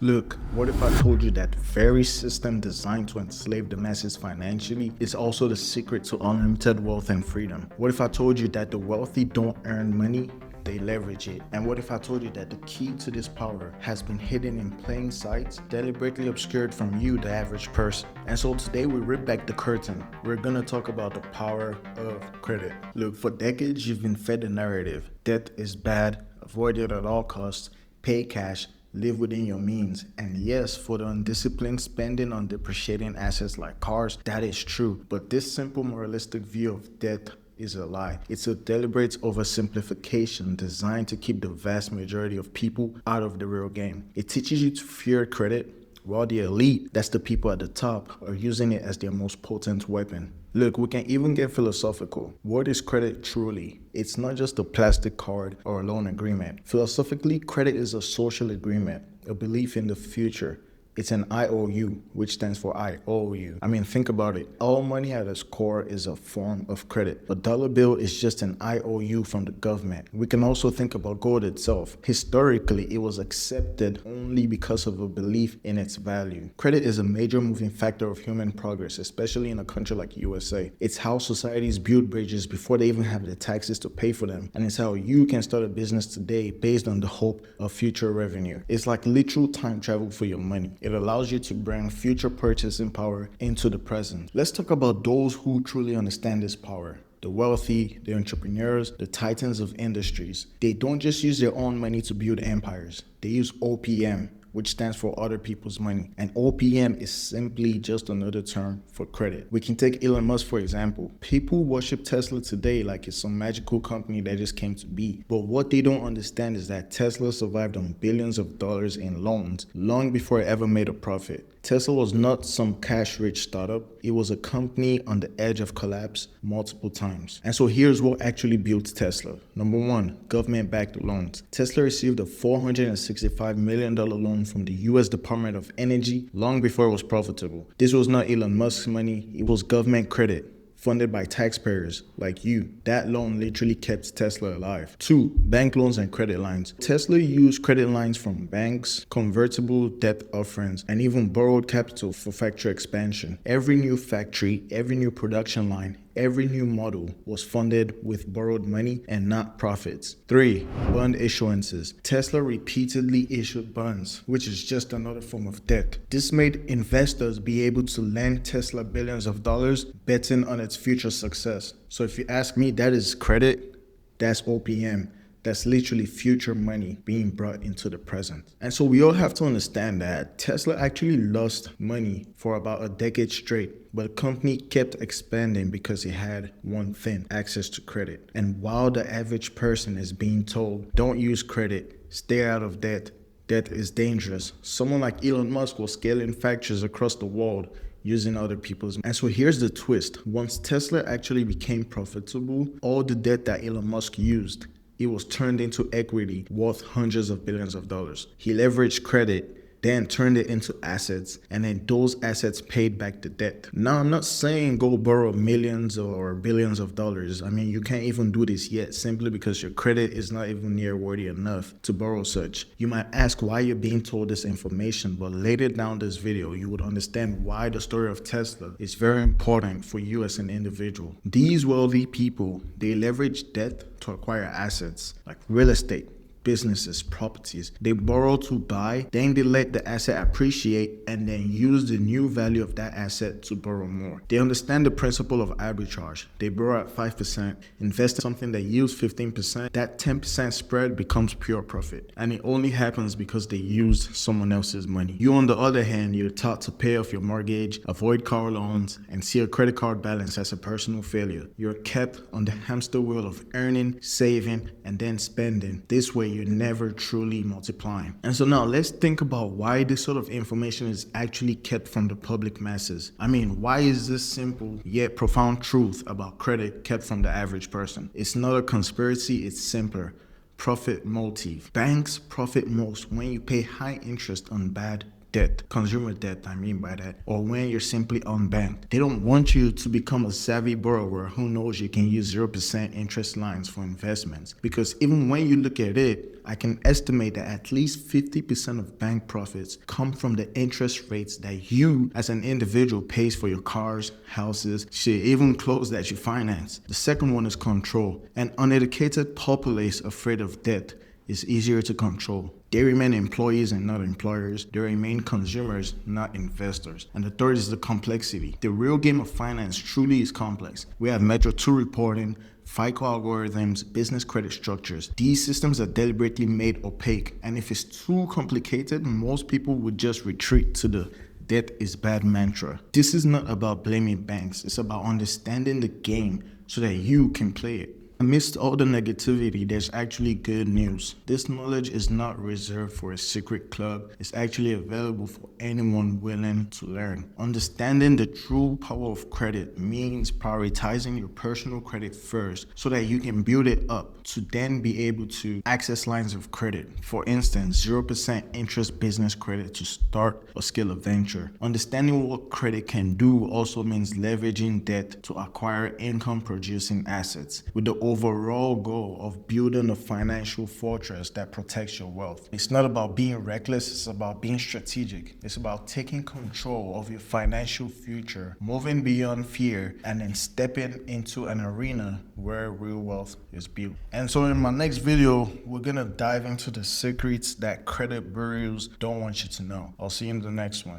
Look, what if I told you that very system designed to enslave the masses financially is also the secret to unlimited wealth and freedom? What if I told you that the wealthy don't earn money, they leverage it? And what if I told you that the key to this power has been hidden in plain sight, deliberately obscured from you, the average person? And so today we rip back the curtain. We're gonna talk about the power of credit. Look, for decades you've been fed the narrative: debt is bad, avoid it at all costs, pay cash, live within your means. And yes, for the undisciplined spending on depreciating assets like cars, that is true. But this simple moralistic view of debt is a lie. It's a deliberate oversimplification designed to keep the vast majority of people out of the real game. It teaches you to fear credit, while the elite, that's the people at the top, are using it as their most potent weapon. Look, we can even get philosophical. What is credit truly? It's not just a plastic card or a loan agreement. Philosophically, credit is a social agreement, a belief in the future. It's an IOU, which stands for I owe you. I mean, think about it. All money at its core is a form of credit. A dollar bill is just an IOU from the government. We can also think about gold itself. Historically, it was accepted only because of a belief in its value. Credit is a major moving factor of human progress, especially in a country like USA. It's how societies build bridges before they even have the taxes to pay for them. And it's how you can start a business today based on the hope of future revenue. It's like literal time travel for your money. It allows you to bring future purchasing power into the present. Let's talk about those who truly understand this power. The wealthy, the entrepreneurs, the titans of industries. They don't just use their own money to build empires. They use OPM, which stands for other people's money. And OPM is simply just another term for credit. We can take Elon Musk, for example. People worship Tesla today like it's some magical company that just came to be. But what they don't understand is that Tesla survived on billions of dollars in loans long before it ever made a profit. Tesla was not some cash-rich startup. It was a company on the edge of collapse multiple times. And so here's what actually built Tesla. Number one, government-backed loans. Tesla received a $465 million loan from the US Department of Energy long before it was profitable. This was not Elon Musk's money, it was government credit, funded by taxpayers like you. That loan literally kept Tesla alive. 2. Bank loans and credit lines. Tesla used credit lines from banks, convertible debt offerings, and even borrowed capital for factory expansion. Every new factory, every new production line, every new model was funded with borrowed money and not profits. 3. Bond issuances. Tesla repeatedly issued bonds, which is just another form of debt. This made investors be able to lend Tesla billions of dollars, betting on its future success. So if you ask me, that is credit, that's OPM. That's literally future money being brought into the present. And so we all have to understand that Tesla actually lost money for about a decade straight, but the company kept expanding because it had one thing: access to credit. And while the average person is being told, don't use credit, stay out of debt, debt is dangerous, someone like Elon Musk was scaling factories across the world using other people's. And so here's the twist. Once Tesla actually became profitable, all the debt that Elon Musk used, it was turned into equity worth hundreds of billions of dollars. He leveraged credit, then turned it into assets, and then those assets paid back the debt. Now, I'm not saying go borrow millions or billions of dollars. I mean, you can't even do this yet simply because your credit is not even near worthy enough to borrow such. You might ask why you're being told this information, but later down this video, you would understand why the story of Tesla is very important for you as an individual. These wealthy people, they leverage debt to acquire assets like real estate, businesses, properties. They borrow to buy, then they let the asset appreciate and then use the new value of that asset to borrow more. They understand the principle of arbitrage. They borrow at 5%, invest in something that yields 15%. That 10% spread becomes pure profit. And it only happens because they used someone else's money. You, on the other hand, you're taught to pay off your mortgage, avoid car loans, and see a credit card balance as a personal failure. You're kept on the hamster wheel of earning, saving, and then spending. This way, you're never truly multiplying. And so now let's think about why this sort of information is actually kept from the public masses. I mean, why is this simple yet profound truth about credit kept from the average person? It's not a conspiracy, it's simpler. Profit motive. Banks profit most when you pay high interest on bad debt, consumer debt, I mean by that, or when you're simply unbanked. They don't want you to become a savvy borrower who knows you can use 0% interest lines for investments. Because even when you look at it, I can estimate that at least 50% of bank profits come from the interest rates that you as an individual pays for your cars, houses, shit, even clothes that you finance. The second one is control. An uneducated populace afraid of debt is easier to control. They remain employees and not employers. They remain consumers, not investors. And the third is the complexity. The real game of finance truly is complex. We have Metro 2 reporting, FICO algorithms, business credit structures. These systems are deliberately made opaque. And if it's too complicated, most people would just retreat to the debt is bad mantra. This is not about blaming banks. It's about understanding the game so that you can play it. Amidst all the negativity, there's actually good news. This knowledge is not reserved for a secret club. It's actually available for anyone willing to learn. Understanding the true power of credit means prioritizing your personal credit first so that you can build it up to then be able to access lines of credit. For instance, 0% interest business credit to start or scale a venture. Understanding what credit can do also means leveraging debt to acquire income-producing assets with the overall goal of building a financial fortress that protects your wealth. It's not about being reckless, it's about being strategic. It's about taking control of your financial future, moving beyond fear, and then stepping into an arena where real wealth is built. And so in my next video, we're gonna dive into the secrets that credit bureaus don't want you to know. I'll see you in the next one.